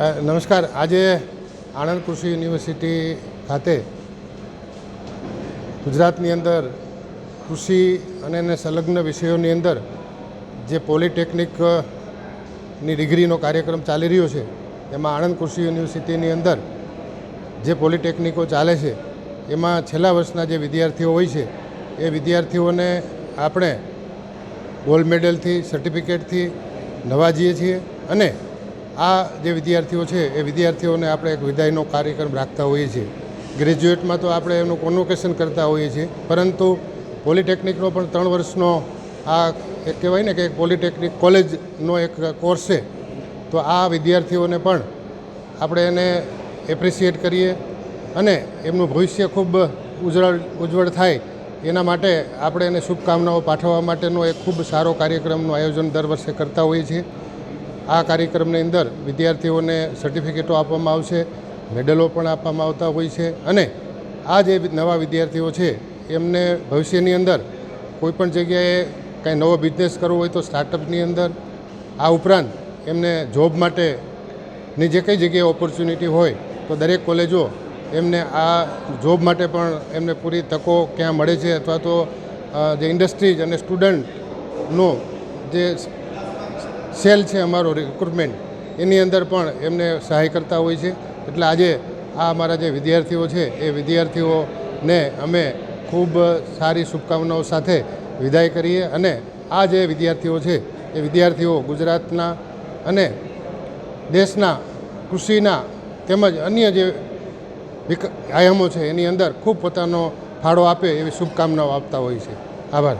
નમસ્કાર. આજે આણંદ કૃષિ યુનિવર્સિટી ખાતે ગુજરાતની અંદર કૃષિ અને એને સંલગ્ન વિષયોની અંદર જે પોલિટેકનિકની ડિગ્રીનો કાર્યક્રમ ચાલી રહ્યો છે, એમાં આણંદ કૃષિ યુનિવર્સિટીની અંદર જે પોલિટેકનિકો ચાલે છે એમાં છેલ્લા વર્ષના જે વિદ્યાર્થીઓ હોય છે એ વિદ્યાર્થીઓને આપણે ગોલ્ડ મેડલથી, સર્ટિફિકેટથી નવાજીએ છીએ અને આ જે વિદ્યાર્થીઓ છે એ વિદ્યાર્થીઓને આપણે એક વિદાયનો કાર્યક્રમ રાખતા હોઈએ છીએ. ગ્રેજ્યુએટમાં તો આપણે એનું કોન્વોકેશન કરતા હોઈએ છીએ, પરંતુ પોલિટેકનિકનો પણ 3 વર્ષનો આ એક કહેવાય ને કે એક પોલિટેકનિક કોલેજનો એક કોર્સ છે. તો આ વિદ્યાર્થીઓને પણ આપણે એને એપ્રિશિએટ કરીએ અને એમનું ભવિષ્ય ખૂબ ઉજ્જવળ થાય એના માટે આપણે એને શુભકામનાઓ પાઠવવા માટેનો એક ખૂબ સારો કાર્યક્રમનું આયોજન દર વર્ષે કરતા હોઈએ છીએ. આ કાર્યક્રમની અંદર વિદ્યાર્થીઓને સર્ટિફિકેટો આપવામાં આવશે, મેડલો પણ આપવામાં આવતા હોય છે અને આ જે નવા વિદ્યાર્થીઓ છે એમને ભવિષ્યની અંદર કોઈપણ જગ્યાએ કાંઈ નવો બિઝનેસ કરવો હોય તો સ્ટાર્ટઅપની અંદર, આ ઉપરાંત એમને જોબ માટેની જે કઈ જગ્યાએ ઓપોર્ચ્યુનિટી હોય તો દરેક કોલેજો એમને આ જોબ માટે પણ એમને પૂરી તકો ક્યાં મળે છે અથવા તો જે ઇન્ડસ્ટ્રીઝ અને સ્ટુડન્ટનો જે સેલ છે અમારો રિક્રુટમેન્ટ, એની અંદર પણ એમને સહાય કરતા હોય છે. એટલે આજે આ અમારા જે વિદ્યાર્થીઓ છે એ વિદ્યાર્થીઓને અમે ખૂબ સારી શુભકામનાઓ સાથે વિદાય કરીએ અને આ જે વિદ્યાર્થીઓ છે એ વિદ્યાર્થીઓ ગુજરાતના અને દેશના કૃષિના તેમજ અન્ય જે આયામો છે એની અંદર ખૂબ પોતાનો ફાળો આપે એવી શુભકામનાઓ આપતા હોય છે. આભાર.